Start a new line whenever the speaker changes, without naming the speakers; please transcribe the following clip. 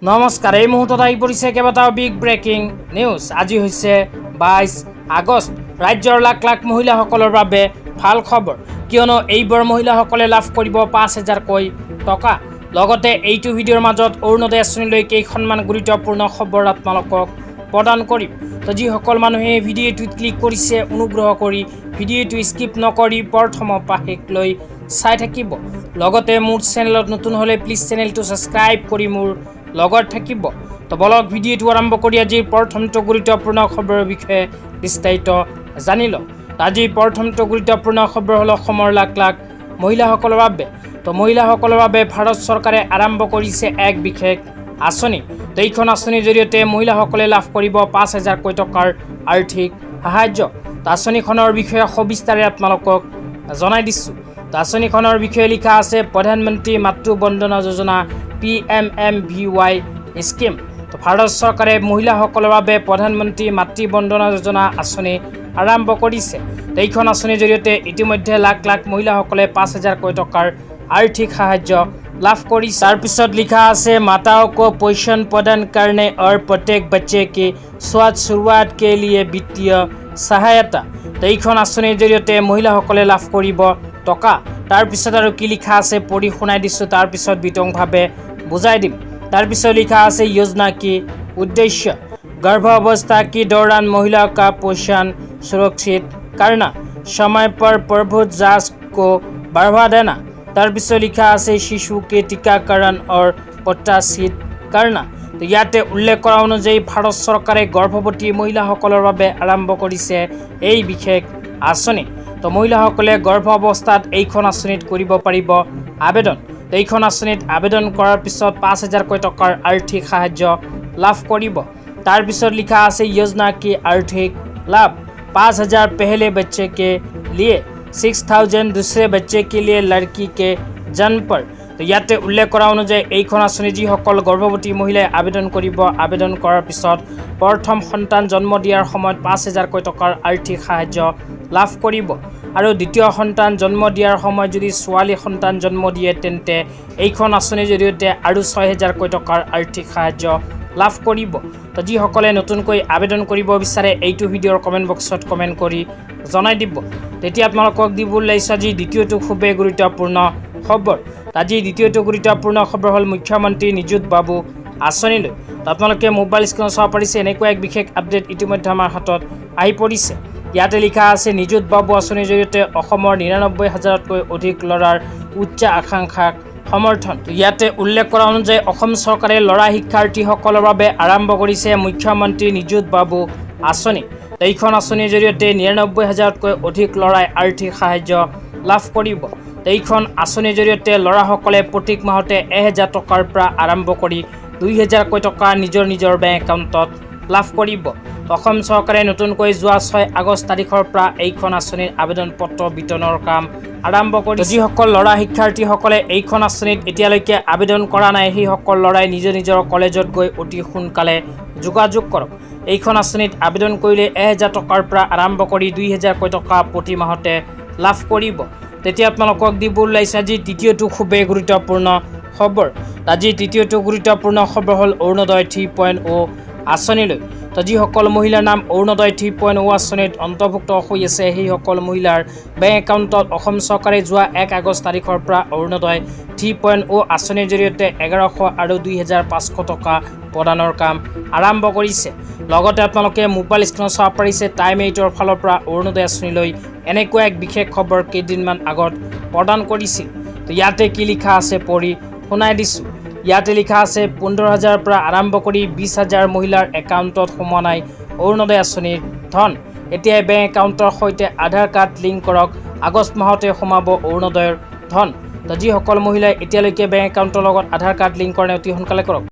নমস্কাৰ, এই মুহূৰ্তত আহি পৰিছে কেইবাটাও বিগ ব্ৰেকিং নিউজ। আজি হৈছে 22 আগষ্ট। ৰাজ্যৰ লাখ লাখ মহিলাসকলৰ বাবে ভাল খবৰ, কিয়নো এইবাৰ মহিলাসকলে লাভ কৰিব ৫,০০০কৈ টকা। লগতে এইটো ভিডিঅ'ৰ মাজত অৰুণোদয় আঁচনিলৈ কেইখনমান গুৰুত্বপূৰ্ণ খবৰ আপোনালোকক প্ৰদান কৰিম। তো যিসকল মানুহে ভিডিঅ'টোত ক্লিক কৰিছে, অনুগ্ৰহ কৰি ভিডিঅ'টো স্কিপ নকৰি প্ৰথমৰ পৰা শেষলৈ চাই থাকিব। লগতে মোৰ চেনেলত নতুন হ'লে প্লিজ চেনেলটো ছাবস্ক্ৰাইব কৰি মোৰ লগত থাকিব। তো বলক ভিডিঅ'টো আৰম্ভ কৰি আজিৰ প্ৰথমটো গুৰুত্বপূৰ্ণ খবৰৰ বিষয়ে বিস্তাৰিত জানি লওঁ। আজিৰ প্ৰথমটো গুৰুত্বপূৰ্ণ খবৰ হ'ল অসমৰ লাখ লাখ মহিলাসকলৰ বাবে। তো মহিলাসকলৰ বাবে ভাৰত চৰকাৰে আৰম্ভ কৰিছে এক বিশেষ আঁচনি। তো এইখন আঁচনিৰ জৰিয়তে মহিলাসকলে লাভ কৰিব ৫,০০০কৈ টকাৰ আৰ্থিক সাহায্য। তো আঁচনিখনৰ বিষয়ে সবিস্তাৰে আপোনালোকক জনাই দিছোঁ। তো আঁচনিখনৰ বিষয়ে লিখা আছে প্ৰধানমন্ত্ৰী মাতৃ বন্দনা যোজনা PMMVY স্কিম। তো ভাৰত চৰকাৰে মহিলাসকলৰ বাবে প্ৰধানমন্ত্ৰী মাতৃ বন্দনা যোজনা আঁচনি আৰম্ভ কৰিছে। তো এইখন আঁচনিৰ জৰিয়তে ইতিমধ্যে লাখ লাখ মহিলাসকলে ৫,০০০কৈ টকাৰ আৰ্থিক সাহায্য লাভ কৰিছে। তাৰপিছত লিখা আছে माताओं को पोषण प्रदान करने और प्रत्येक बच्चे की स्वास्थ्य शुरुआत के लिए वित्तीय सहायता। তো এইখন আঁচনিৰ জৰিয়তে মহিলাসকলে লাভ কৰিব টকা। তাৰপিছত আৰু কি লিখা আছে পঢ়ি শুনাই দিছোঁ, তাৰপিছত বিতংভাৱে বুজাই দিম। তাৰপিছত লিখা আছে योजना की उद्देश्य गर्भावस्था के दौरान महिला का पोषण सुरक्षित करना, समय पर प्रभुत्व जांच को बढ़ावा देना। তাৰপিছত লিখা আছে শিশু के टीकाकरण और प्रोत्साहित करना। তো ইয়াতে উল্লেখ কৰা অনুযায়ী ভাৰত চৰকাৰে গৰ্ভৱতী মহিলাসকলৰ বাবে আৰম্ভ কৰিছে এই বিশেষ আঁচনি। তো মহিলাসকলে গৰ্ভ অৱস্থাত এইখন আঁচনিত কৰিব পাৰিব আবেদন। তো এইখন আঁচনিত আবেদন কৰাৰ পিছত ৫,০০০কৈ টকাৰ আৰ্থিক সাহায্য লাভ কৰিব। তাৰপিছত লিখা আছে योजना की आर्थिक लाभ 5,000 पहले बच्चे के लिए, 6,000 दूसरे बच्चे के लिए लड़की के जन्म पर। তো ইয়াতে উল্লেখ কৰা অনুযায়ী এইখন আঁচনি যিসকল গৰ্ভৱতী মহিলাই আবেদন কৰিব, আবেদন কৰাৰ পিছত প্ৰথম সন্তান জন্ম দিয়াৰ সময়ত ৫,০০০কৈ টকাৰ আৰ্থিক সাহায্য লাভ কৰিব। আৰু দ্বিতীয় সন্তান জন্ম দিয়াৰ সময়ত যদি ছোৱালী সন্তান জন্ম দিয়ে তেন্তে এইখন আঁচনিৰ জৰিয়তে আৰু ৬,০০০কৈ টকাৰ আৰ্থিক সাহায্য লাভ কৰিব। তো যিসকলে নতুনকৈ আবেদন কৰিব বিচাৰে এইটো ভিডিঅ'ৰ কমেণ্ট বক্সত কমেণ্ট কৰি জনাই দিব। তেতিয়া আপোনালোকক দিব ওলাইছে আজি দ্বিতীয়টো খুবেই গুৰুত্বপূৰ্ণ খবৰ। আজি দ্বিতীয়টো গুৰুত্বপূৰ্ণ খবৰ হ'ল মুখ্যমন্ত্ৰী নিযুত বাবু আঁচনিলৈ। তো আপোনালোকে মোবাইল স্ক্ৰীণত চাব পাৰিছে এনেকুৱা এক বিশেষ আপডেট ইতিমধ্যে আমাৰ হাতত আহি পৰিছে। ইয়াতে লিখা আছে নিযুত বাবু আঁচনিৰ জৰিয়তে অসমৰ ৯৯,০০০তকৈ অধিক ল'ৰাৰ উচ্চ আকাংক্ষাক সমৰ্থন। ইয়াতে উল্লেখ কৰা অনুযায়ী অসম চৰকাৰে ল'ৰা শিক্ষাৰ্থীসকলৰ বাবে আৰম্ভ কৰিছে মুখ্যমন্ত্ৰী নিযুত বাবু আঁচনি। এইখন আঁচনিৰ জৰিয়তে ৯৯,০০০তকৈ অধিক ল'ৰাই আৰ্থিক সাহায্য লাভ কৰিব। এইখন আঁচনিৰ জৰিয়তে ল'ৰাসকলে প্ৰতি মাহতে ১,০০০ টকাৰ পৰা আৰম্ভ কৰি ২,০০০কৈ টকা নিজৰ নিজৰ বেংক একাউণ্টত লাভ কৰিব। অসম চৰকাৰে নতুনকৈ যোৱা ৬ আগষ্ট তাৰিখৰ পৰা এইখন আঁচনিৰ আবেদন পত্ৰ বিতৰণৰ কাম আৰম্ভ কৰিছে। যিসকল ল'ৰা শিক্ষাৰ্থীসকলে এইখন আঁচনিত এতিয়ালৈকে আবেদন কৰা নাই, সেইসকল ল'ৰাই নিজৰ নিজৰ কলেজত গৈ অতি সোনকালে যোগাযোগ কৰক। এইখন আঁচনিত আবেদন কৰিলে ১,০০০ টকাৰ পৰা আৰম্ভ কৰি ২,০০০কৈ টকা প্ৰতি মাহতে লাভ কৰিব। তেতিয়া আপোনালোকক দিব ওলাইছে আজি দ্বিতীয়টো খুবেই গুৰুত্বপূৰ্ণ খবৰ। আজি তৃতীয়টো গুৰুত্বপূৰ্ণ খবৰ হ'ল অৰুণোদয় 3.0 আঁচনিলৈ। তো যিসকল মহিলাৰ নাম অৰুণোদয় 3.0 আঁচনিত অন্তৰ্ভুক্ত হৈ আছে, সেইসকল মহিলাৰ বেংক একাউণ্টত অসম চৰকাৰে যোৱা ১ আগষ্ট তাৰিখৰ পৰা অৰুণোদয় 3.0 আঁচনিৰ জৰিয়তে ১,১০০ আৰু ২,৫০০ টকা প্ৰদানৰ কাম আৰম্ভ কৰিছে। লগতে আপোনালোকে মোবাইল স্ক্ৰীণত চাব পাৰিছে টাইম 8ৰ ফালৰ পৰা অৰুণোদয় আঁচনিলৈ এনেকুৱা এক বিশেষ খবৰ কেইদিনমান আগত প্ৰদান কৰিছিল। তো ইয়াতে কি লিখা আছে পঢ়ি শুনাই দিছোঁ। ইয়াতে লিখা আছে ১৫,০০০ৰ পৰা আৰম্ভ কৰি ২০,০০০ মহিলাৰ একাউণ্টত সোমোৱা নাই অৰুণোদয় আঁচনিৰ ধন। এতিয়াই বেংক একাউণ্টৰ সৈতে আধাৰ কাৰ্ড লিংক কৰক, আগষ্ট মাহতে সোমাব অৰুণোদয়ৰ ধন। তো যিসকল মহিলাই এতিয়ালৈকে বেংক একাউণ্টৰ লগত আধাৰ কাৰ্ড লিংক কৰা নাই অতি সোনকালে কৰক।